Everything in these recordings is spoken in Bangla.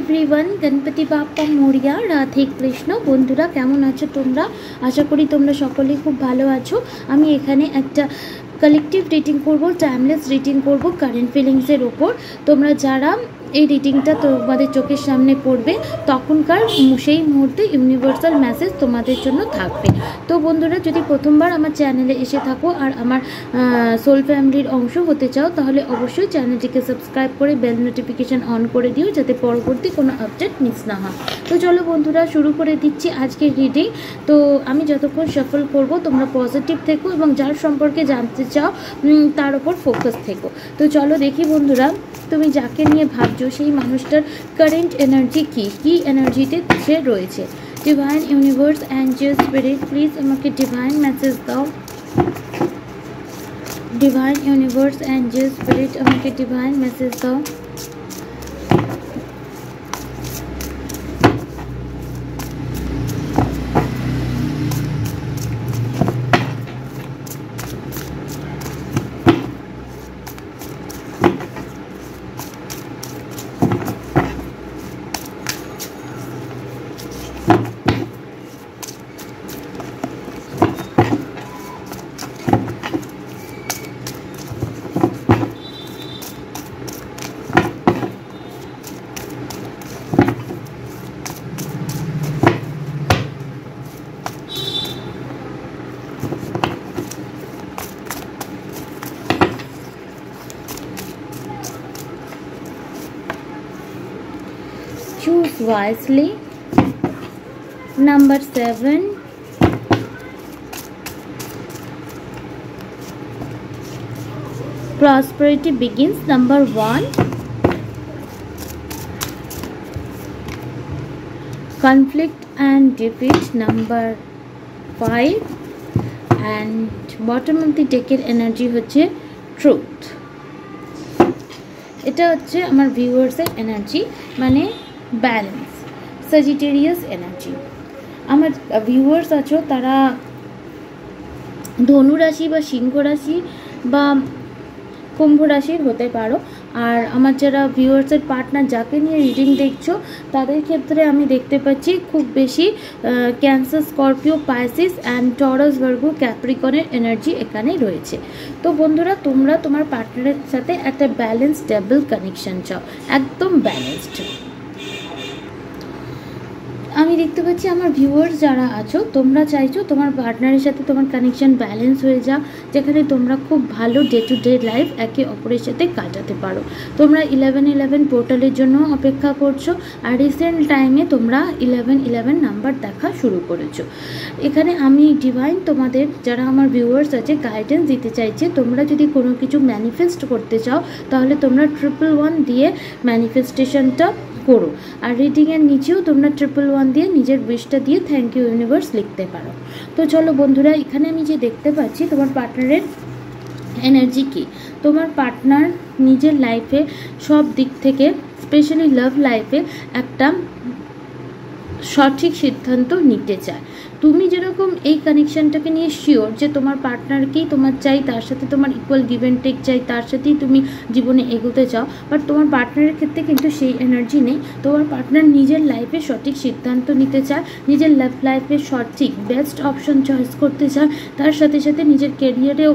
एवरीवन गणपति बाप्पा मोरिया राधे कृष्ण बंधुरा केमन आछो तोमरा आशा करी तोमरा सकलेई खूब भालो आछो। आमी एखाने एकटा कलेक्टिव रिडिंग करब टाइमलेस रिडिंग करब कारेंट फिलिंग्सर ओपर। तोमरा जारा এই রিডিংটা তোমাদের চোখের সামনে পড়বে তখনকার সেই মুহূর্তে ইউনিভার্সাল মেসেজ তোমাদের জন্য থাকবে। তো বন্ধুরা যদি প্রথমবার আমার চ্যানেলে এসে থাকো আর আমার সোল ফ্যামিলির অংশ হতে চাও তাহলে অবশ্যই চ্যানেলটিকে সাবস্ক্রাইব করে বেল নোটিফিকেশান অন করে দিও যাতে পরবর্তী কোনো আপডেট মিস না হয়। তো চলো বন্ধুরা শুরু করে দিচ্ছি আজকের রিডিং। তো আমি যতক্ষণ সফল করব তোমরা পজিটিভ থেকো এবং যার সম্পর্কে জানতে চাও তার উপর ফোকাস থেকো। তো চলো দেখি বন্ধুরা তুমি যাকে নিয়ে ভাবছো সেই মানুষটার কারেন্ট এনার্জি কি এনার্জিতে সে রয়েছে। Divine universe Angel spirit please আমাকে ডিভাইন মেসেজ দাও। ডিভাইন ইউনিভার্স অ্যাঞ্জেল স্পিরিট আমাকে ডিভাইন মেসেজ দাও। Choose wisely. Number 7. Prosperity begins. Number 1. Conflict and defeat. Number 5. And bottom of the deck energy হচ্ছে truth. এটা হচ্ছে আমার ভিউয়ার্সের এনার্জি মানে ব্যালেন্স সাজিটেরিয়াস এনার্জি। আমার ভিউয়ার্স আছো তারা ধনু রাশি বা সিংহ রাশি বা কুম্ভ রাশির হতে পারো। আর আমার যারা ভিউয়ার্সের পার্টনার যাকে নিয়ে রিডিং দেখছো তাদের ক্ষেত্রে আমি দেখতে পাচ্ছি খুব বেশি Cancer Scorpio Pisces and Taurus Virgo ক্যাপ্রিকনের এনার্জি এখানে রয়েছে। তো বন্ধুরা তোমরা তোমার পার্টনারের সাথে একটা ব্যালেন্স স্টেবল কানেকশন চাও, একদম ব্যালেন্সড। আমি দেখতে পাচ্ছি আমার ভিউয়ার্স যারা আছো তোমরা চাইছো তোমার পার্টনারের সাথে তোমার কানেকশন ব্যালেন্স হয়ে যাও, যেখানে তোমরা খুব ভালো ডে টু ডে লাইফ একে অপরের সাথে কাটাতে পারো। তোমরা 1111 পোর্টালের জন্য অপেক্ষা করছো আর রিসেন্ট টাইমে তোমরা 1111 নাম্বার দেখা শুরু করেছো। এখানে আমি ডিভাইন তোমাদের যারা আমার ভিউয়ার্স আছে গাইডেন্স দিতে চাইছে। তোমরা যদি কোনো কিছু ম্যানিফেস্ট করতে চাও তাহলে তোমরা 111 দিয়ে ম্যানিফেস্টেশনটা করো। আর রিডিংয়ের নিচেও তোমরা 111 দিয়ে নিজের উইশটা দিয়ে থ্যাংক ইউ ইউনিভার্স লিখতে পারো। তো চলো বন্ধুরা এখানে আমি যে দেখতে পাচ্ছি তোমার পার্টনারের এনার্জি কি। তোমার পার্টনার নিজের লাইফে সব দিক থেকে স্পেশালি লাভ লাইফে একটা সঠিক সিদ্ধান্ত নিতে চায়। তুমি যেরকম এই কানেকশানটাকে নিয়ে শিওর যে তোমার পার্টনারকেই তোমার চাই, তার সাথে তোমার ইকুয়াল গিভ অ্যান্ড টেক চাই, তার সাথেই তুমি জীবনে এগোতে চাও, বাট তোমার পার্টনারের ক্ষেত্রে কিন্তু সেই এনার্জি নেই। তোমার পার্টনার নিজের লাইফে সঠিক সিদ্ধান্ত নিতে চায়, নিজের লাভ লাইফে সঠিক বেস্ট অপশন চয়েস করতে চায়, তার সাথে সাথে নিজের ক্যারিয়ারেও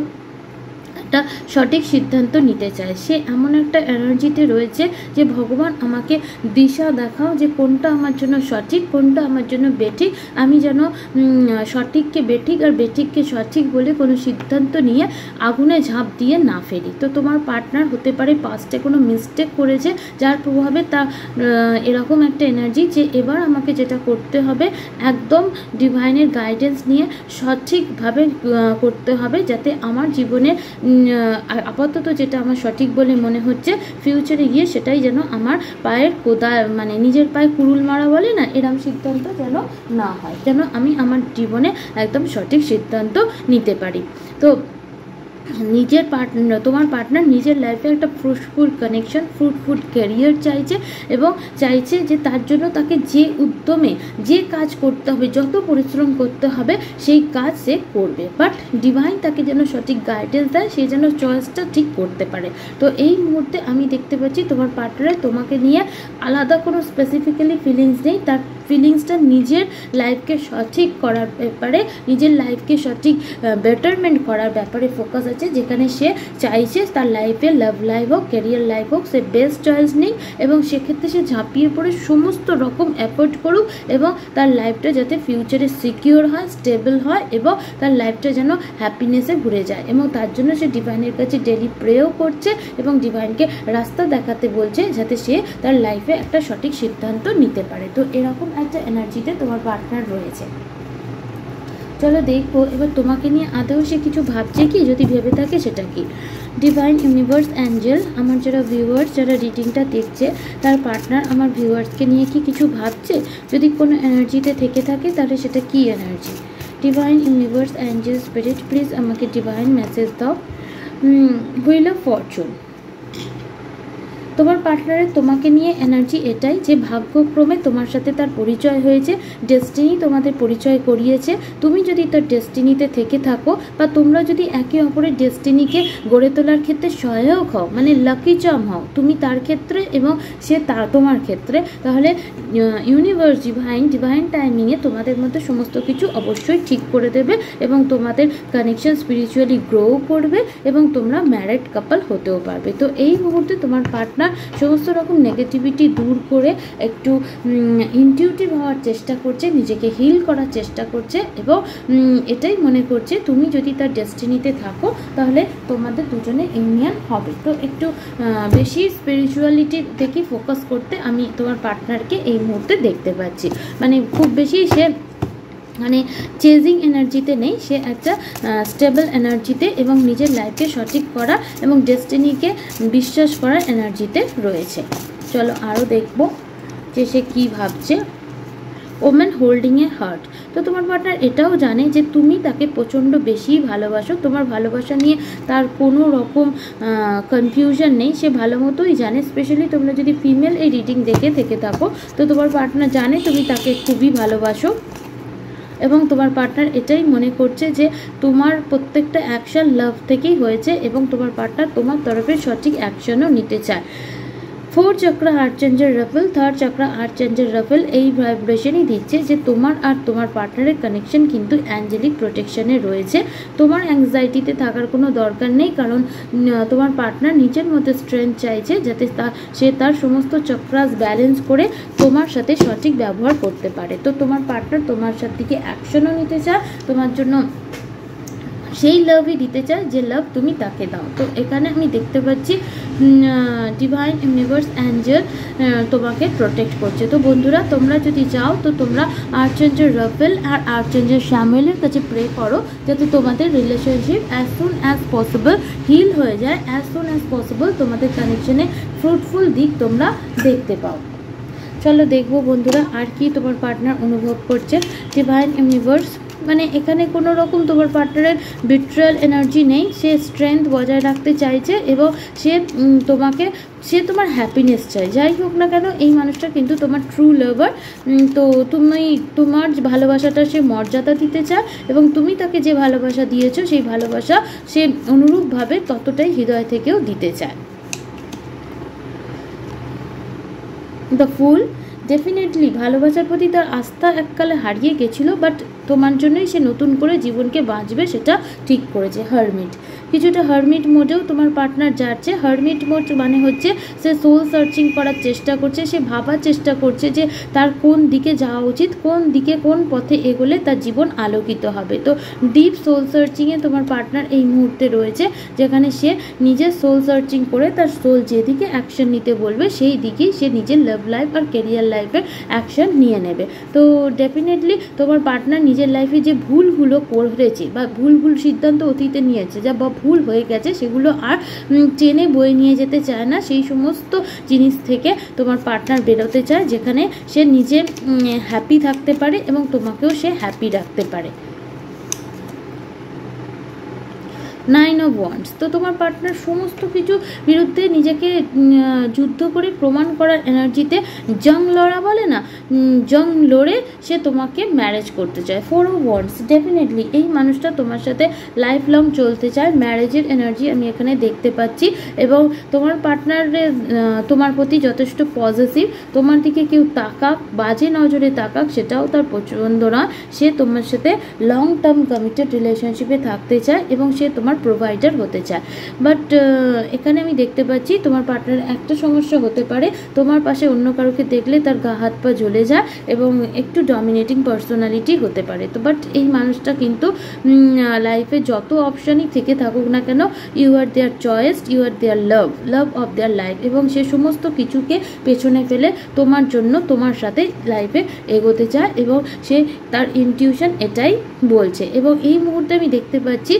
একটা সঠিক সিদ্ধান্ত নিতে চায়। সে এমন একটা এনার্জিতে রয়েছে যে ভগবান আমাকে দিশা দেখাও যে কোনটা আমার জন্য সঠিক, কোনটা আমার জন্য বেঠিক। আমি যেন সঠিককে বেঠিক আর বেঠিককে সঠিক বলে কোনো সিদ্ধান্ত নিয়ে আগুনে ঝাঁপ দিয়ে না ফেলি। তো তোমার পার্টনার হতে পারে পাস্টে কোনো মিস্টেক করেছে যার প্রভাবে তা এরকম একটা এনার্জি যে এবার আমাকে যেটা করতে হবে একদম ডিভাইনের গাইডেন্স নিয়ে সঠিকভাবে করতে হবে, যাতে আমার জীবনে আপাতত যেটা আমার সঠিক বলে মনে হচ্ছে ফিউচারে গিয়ে সেটাই যেন আমার পায়ের কোদা মানে নিজের পায়ে কুড়ুল মারা বলে না, এরকম সিদ্ধান্ত যেন না হয়, যেন আমি আমার জীবনে একদম সঠিক সিদ্ধান্ত নিতে পারি। তো নিজের পার্টনার, তোমার পার্টনার নিজের লাইফে একটা ফ্রুটফুল কানেকশন, ফ্রুটফুল ক্যারিয়ার চাইছে এবং চাইছে যে তার জন্য তাকে যে উদ্যমে যে কাজ করতে হবে, যত পরিশ্রম করতে হবে সেই কাজ সে করবে। বাট ডিভাইন তাকে যেন সঠিক গাইডেন্স দেয়, সে যেন চয়েসটা ঠিক করতে পারে। তো এই মুহূর্তে আমি দেখতে পাচ্ছি তোমার পার্টনারের তোমাকে নিয়ে আলাদা কোনো স্পেসিফিক্যালি ফিলিংস নেই, তার ফিলিংসটা নিজের লাইফকে সঠিক করার ব্যাপারে, নিজের লাইফকে সঠিক বেটারমেন্ট করার ব্যাপারে ফোকাস আছে, যেখানে সে চাইছে তার লাইফে লাভ লাইফ হোক, ক্যারিয়ার লাইফ হোক, সে বেস্ট চয়েস নিক এবং সেক্ষেত্রে সে ঝাঁপিয়ে পড়ে সমস্ত রকম এফোর্ট করুক এবং তার লাইফটা যাতে ফিউচারে সিকিওর হয়, স্টেবল হয় এবং তার লাইফটা যেন হ্যাপিনেসে ঘুরে যায়। এবং তার জন্য সে ডিভাইনের কাছে ডেলি প্রেও করছে এবং ডিভাইনকে রাস্তা দেখাতে বলছে যাতে সে তার লাইফে একটা সঠিক সিদ্ধান্ত নিতে পারে। তো এরকম একটা এনার্জিতে তোমার পার্টনার রয়েছে। চলো দেখবো এবার তোমাকে নিয়ে আদৌ সে কিছু ভাবছে কি, যদি ভেবে থাকে সেটা কি। ডিভাইন ইউনিভার্স অ্যাঞ্জেল, আমার যারা ভিউয়ার্স, যারা রিডিংটা দেখছে তার পার্টনার আমার ভিউয়ার্সকে নিয়ে কি কিছু ভাবছে? যদি কোনো এনার্জিতে থেকে থাকে তাহলে সেটা কি energy? Divine universe Angel spirit please আমাকে ডিভাইন মেসেজ দাও। হুইল অফ ফরচুন, তোমার পার্টনারের তোমাকে নিয়ে এনার্জি এটাই যে ভাগ্যক্রমে তোমার সাথে তার পরিচয় হয়েছে, ডেস্টিনি তোমাদের পরিচয় করিয়েছে। তুমি যদি তার ডেস্টিনিতে থেকে থাকো বা তোমরা যদি একে অপরের ডেস্টিনিকে গড়ে তোলার ক্ষেত্রে সহায়ক হও, মানে লাকি চার্ম হও তুমি তার ক্ষেত্রে এবং সে তোমার ক্ষেত্রে, তাহলে ইউনিভার্স ডিভাইন টাইমিংয়ে তোমাদের মধ্যে সমস্ত কিছু অবশ্যই ঠিক করে দেবে এবং তোমাদের কানেকশন স্পিরিচুয়ালি গ্রো করবে এবং তোমরা ম্যারিড কাপল হতেও পারবে। তো এই মুহূর্তে তোমার পার্টনার সমস্ত রকম নেগেটিভিটি দূর করে একটু ইনটিউটিভ হওয়ার চেষ্টা করছে, নিজেকে হিল করার চেষ্টা করছে এবং এটাই মনে করছে তুমি যদি তার ডেস্টিনিতে থাকো তাহলে তোমাদের দুজনে ইউনিয়ন হবে। তো একটু বেশি স্পিরিচুয়ালিটির দিকে ফোকাস করতে আমি তোমার পার্টনারকে এই মুহূর্তে দেখতে পাচ্ছি। মানে খুব বেশি সে মানে চেজিং এনার্জিতে নেই, সে একটা স্টেবল এনার্জিতে এবং নিজের লাইফকে সঠিক করা এবং ডেস্টিনিকে বিশ্বাস করার এনার্জিতে রয়েছে। চলো আরও দেখবো যে সে কী ভাবছে। ওম্যান হোল্ডিং এ হার্ট, তো তোমার পার্টনার এটাও জানে যে তুমি তাকে প্রচণ্ড বেশি ভালোবাসো, তোমার ভালোবাসা নিয়ে তার কোনো রকম কনফিউশন নেই, সে ভালো মতোই জানে। স্পেশালি তোমরা যদি ফিমেল এই রিডিং দেখে থেকে থাকো তো তোমার পার্টনার জানে তুমি তাকে খুবই ভালোবাসো এবং তোমার পার্টনার এটাই মনে করছে যে তোমার প্রত্যেকটা অ্যাকশন লাভ থেকেই হয়েছে এবং তোমার পার্টনার তোমার তরফে সঠিক অ্যাকশনও নিতে চায়। 4 chakra archangel Raphael, 3rd chakra archangel Raphael এই ভাইব্রেশনই দিচ্ছে যে তোমার আর তোমার পার্টনারের কানেকশন কিন্তু অ্যাঞ্জেলিক প্রোটেকশনে রয়েছে। তোমার অ্যাংজাইটিতে থাকার কোনো দরকার নেই, কারণ তোমার পার্টনার নিজের মধ্যে স্ট্রেংথ চাইছে যাতে সে তার সমস্ত চক্রাস ব্যালেন্স করে তোমার সাথে সঠিক ব্যবহার করতে পারে। তো তোমার পার্টনার তোমার সাথে থেকে অ্যাকশনও নিতে চায়, তোমার জন্য সেই লাভই দিতে চায় যে লাভ তুমি তাকে দাও। তো এখানে আমি দেখতে পাচ্ছি ডিভাইন ইউনিভার্স অ্যাঞ্জেল তোমাকে প্রোটেক্ট করছে। তো বন্ধুরা তোমরা যদি যাও তো তোমরা আর্চেঞ্জেল রাফেল আর আর্চেঞ্জেল শ্যামেলের কাছে প্রে করো যাতে তোমাদের relationship as soon as possible heal হয়ে যায়, অ্যাজ সুন অ্যাজ পসিবল তোমাদের কানেকশনে ফ্রুটফুল দিক তোমরা দেখতে পাও। চলো দেখবো বন্ধুরা আর কি তোমার পার্টনার অনুভব করছে। ডিভাইন ইউনিভার্স, মানে এখানে কোনো রকম তোমার পার্টনারের বিট্রায়াল এনার্জি নেই, সে স্ট্রেংথ বজায় রাখতে চাইছে এবং সে তোমার হ্যাপিনেস চায়। যাই হোক না কেন এই মানুষটা কিন্তু তোমার ট্রু লাভার। তো তুমি তোমার ভালোবাসাটা সে মর্যাদা দিতে চায় এবং তুমি তাকে যে ভালোবাসা দিয়েছো সেই ভালোবাসা সে অনুরূপভাবে ততটাই হৃদয় থেকেও দিতে চায়। দ্য ফুল, ডেফিনেটলি ভালোবাসার প্রতি তার আস্থা এককালে হারিয়ে গেছিলো, বাট তোমার জন্যই সে নতুন করে জীবনকে বাঁচবে সেটা ঠিক করেছে। হারমিট, কিছুটা হারমিট মোডেও তোমার পার্টনার যাচ্ছে। হারমিট মোড মানে হচ্ছে সে সোল সার্চিং করার চেষ্টা করছে, সে ভাবার চেষ্টা করছে যে তার কোন দিকে যাওয়া উচিত, কোন দিকে কোন পথে এগোলে তার জীবন আলোকিত হবে। তো ডিপ সোল সার্চিংয়ে তোমার পার্টনার এই মুহূর্তে রয়েছে, যেখানে সে নিজের সোল সার্চিং করে তার সোল যেদিকে অ্যাকশন নিতে বলবে সেই দিকেই সে নিজের লাভ লাইফ আর কেরিয়ার লাইফে অ্যাকশন নিয়ে নেবে। তো ডেফিনেটলি তোমার পার্টনার নিজের লাইফে যে ভুলগুলো করেছে বা ভুল সিদ্ধান্ত অতীতে নিয়েছে যা বা ভুল হয়ে গেছে সেগুলো আর টেনে বয়ে নিয়ে যেতে চায় না, সেই সমস্ত জিনিস থেকে তোমার পার্টনার বেরোতে চায় যেখানে সে নিজে হ্যাপি থাকতে পারে এবং তোমাকেও সে হ্যাপি রাখতে পারে। 9 অফ ওয়ান্ডস। তো তোমার পার্টনার সমস্ত কিছু বিরুদ্ধে নিজেকে যুদ্ধ করে প্রমাণ করার এনার্জিতে জং লড়া বলে না, জং লড়ে সে তোমাকে ম্যারেজ করতে চায়। 4 অফ ওয়ান্ডস, ডেফিনেটলি এই মানুষটা তোমার সাথে লাইফ লং চলতে চায়, ম্যারেজের এনার্জি আমি এখানে দেখতে পাচ্ছি। এবং তোমার পার্টনারের তোমার প্রতি যথেষ্ট পজিটিভ, তোমার দিকে কেউ তাকাক, বাজে নজরে তাকাক সেটাও তার পছন্দ নয়। সে তোমার সাথে লং টার্ম কমিটেড রিলেশনশিপে থাকতে চায় এবং সে তোমার প্রোভাইডার হতে চায়। বাট এখানে আমি দেখতে পাচ্ছি তোমার পার্টনার একটা সমস্যা হতে পারে, তোমার পাশে অন্য কারোকে দেখলে তার গা হাত পা জ্বলে যায় এবং একটু ডমিনেটিং পার্সোনালিটি হতে পারে। তো বাট এই মানুষটা কিন্তু লাইফে যত অপশানই থেকে থাকুক না কেন, you are their choice, you are their love of their life, এবং সে সমস্ত কিছুকে পেছনে ফেলে তোমার জন্য তোমার সাথে লাইফে এগোতে চায় এবং সে তার ইনটিউশন এটাই বলছে। এবং এই মুহূর্তে আমি দেখতে পাচ্ছি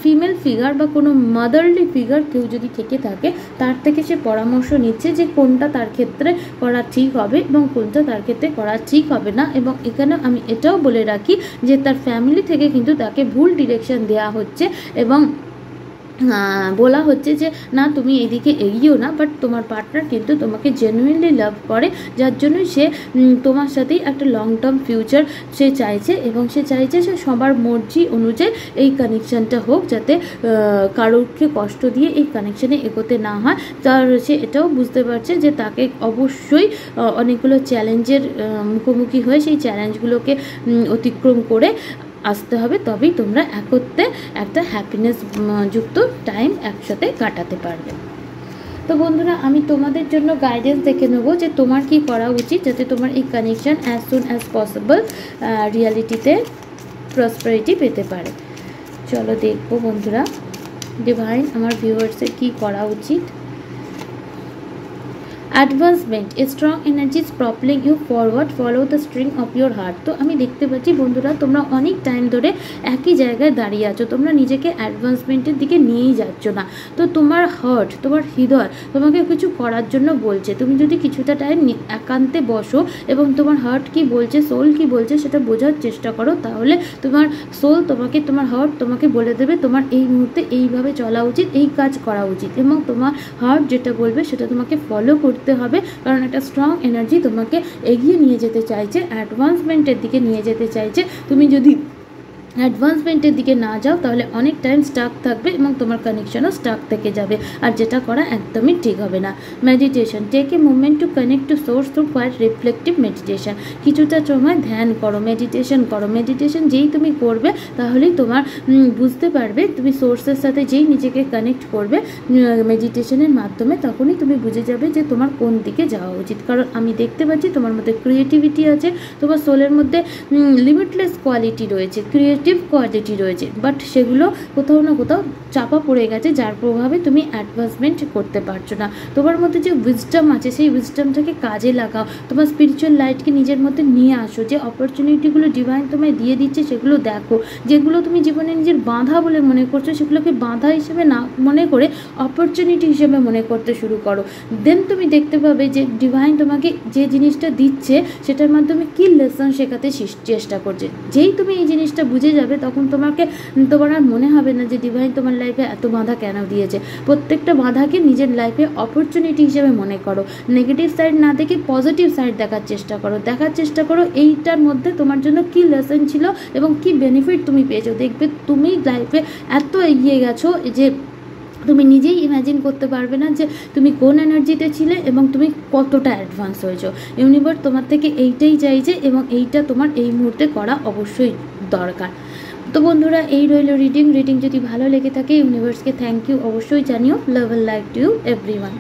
ফিমেল ফিগার বা কোনো মাদারলি ফিগার কেউ যদি থেকে থাকে, তার থেকে সে পরামর্শ নিচ্ছে যে কোনটা তার ক্ষেত্রে করা ঠিক হবে এবং কোনটা তার ক্ষেত্রে করা ঠিক হবে না। এবং এখানে আমি এটাও বলে রাখি যে তার ফ্যামিলি থেকে কিন্তু তাকে ভুল ডিরেকশন দেওয়া হচ্ছে এবং বলা হচ্ছে যে না তুমি এদিকে এগিয়েও না। বাট তোমার পার্টনার কিন্তু তোমাকে জেনুইনলি লাভ করে, যার জন্য সে তোমার সাথেই একটা লং টার্ম ফিউচার সে চাইছে এবং সে চাইছে সে সবার মর্জি অনুযায়ী এই কানেকশানটা হোক, যাতে কারোরকে কষ্ট দিয়ে এই কানেকশানে এগোতে না হয়। তার সে এটাও বুঝতে পারছে যে তাকে অবশ্যই অনেকগুলো চ্যালেঞ্জের মুখোমুখি হয়ে সেই চ্যালেঞ্জগুলোকে অতিক্রম করে আসতে হবে, তবেই তোমরা একত্রে একটা হ্যাপিনেস যুক্ত টাইম একসাথে কাটাতে পারবে। তো বন্ধুরা, আমি তোমাদের জন্য গাইডেন্স দেখে নেবো যে তোমার কি করা উচিত যাতে তোমার এই connection as soon as possible রিয়ালিটিতে প্রসপারিটি পেতে পারে। চলো দেখবো বন্ধুরা, ডিভাইন আমার ভিউয়ার্সের কি করা উচিত। Advancement, a strong energy is propelling you forward, follow the string of your heart. তো আমি দেখতে পাচ্ছি বন্ধুরা, তোমরা অনেক টাইম ধরে একই জায়গায় দাঁড়িয়ে আছো, তোমরা নিজেকে অ্যাডভান্সমেন্টের দিকে নিয়েই যাচ্ছ না। তো তোমার হার্ট, তোমার হৃদয় তোমাকে কিছু করার জন্য বলছে। তুমি যদি কিছুটা টাইম একান্তে বসো এবং তোমার হার্ট কি বলছে, সোল কি বলছে সেটা বোঝার চেষ্টা করো, তাহলে তোমার সোল তোমাকে, তোমার হার্ট তোমাকে বলে দেবে তোমার এই মুহূর্তে এইভাবে চলা উচিত, এই কাজ করা উচিত, এবং তোমার হার্ট যেটা বলবে সেটা তোমাকে ফলো করতে হবে। কারণ একটা স্ট্রং এনার্জি তোমাকে এগিয়ে নিয়ে যেতে চাইছে, অ্যাডভান্সমেন্টের দিকে নিয়ে যেতে চাইছে। তুমি যদি অ্যাডভান্সমেন্টের দিকে না যাও তাহলে অনেক টাইম স্টাক থাকবে এবং তোমার কানেকশনও স্টাক থেকে যাবে, আর যেটা করা একদমই ঠিক হবে না। Meditation, take a movement to connect to source through quiet reflective meditation. কিছুটা সময় ধ্যান করো, মেডিটেশন করো। মেডিটেশন যেই তুমি করবে তাহলেই তোমার বুঝতে পারবে, তুমি সোর্সের সাথে যেই নিজেকে কানেক্ট করবে মেডিটেশনের মাধ্যমে, তখনই তুমি বুঝে যাবে যে তোমার কোন দিকে যাওয়া উচিত। কারণ আমি দেখতে পাচ্ছি তোমার মধ্যে ক্রিয়েটিভিটি আছে, তোমার সোলের মধ্যে লিমিটলেস কোয়ালিটি রয়েছে, ক্রিয়েটিভ কোয়ালিটি রয়েছে, বাট সেগুলো কোথাও না কোথাও চাপা পড়ে গেছে, যার প্রভাবে তুমি অ্যাডভান্সমেন্ট করতে পারছো না। তোমার মধ্যে যে উইজডম আছে সেই উইজডমটাকে কাজে লাগাও, তোমার স্পিরিচুয়াল লাইটকে নিজের মধ্যে নিয়ে আসো। যে অপরচুনিটিগুলো ডিভাইন তোমায় দিয়ে দিচ্ছে সেগুলো দেখো, যেগুলো তুমি জীবনে নিজের বাধা বলে মনে করছো সেগুলোকে বাধা হিসেবে না মনে করে অপরচুনিটি হিসেবে মনে করতে শুরু করো। দেন তুমি দেখতে পাবে যে ডিভাইন তোমাকে যে জিনিসটা দিচ্ছে সেটার মাধ্যমে কী লেসন শেখাতে চেষ্টা করছে। যেই তুমি এই জিনিসটা বুঝে যাবে তখন তোমার আর মনে হবে না যে ডিভাইন তোমার লাইফে এত বাধা কেন দিয়েছে। প্রত্যেকটা বাধাকে নিজের লাইফে অপরচুনিটি হিসেবে মনে করো, নেগেটিভ সাইড না দেখে পজিটিভ সাইড দেখার চেষ্টা করো এইটার মধ্যে তোমার জন্য কী লেসন ছিল এবং কী বেনিফিট তুমি পেয়েছো। দেখবে তুমি লাইফে এত এগিয়ে গেছো যে তুমি নিজেই ইম্যাজিন করতে পারবে না যে তুমি কোন এনার্জিতে ছিলে এবং তুমি কতটা অ্যাডভান্স হয়েছো। ইউনিভার্স তোমার থেকে এইটাই চাইছে এবং এইটা তোমার এই মুহূর্তে করা অবশ্যই দরকার। তো বন্ধুরা, এই রইল রিডিং যদি ভালো লেগে থাকে ইউনিভার্সকে থ্যাংক ইউ অবশ্যই জানিও। Love and like to you everyone.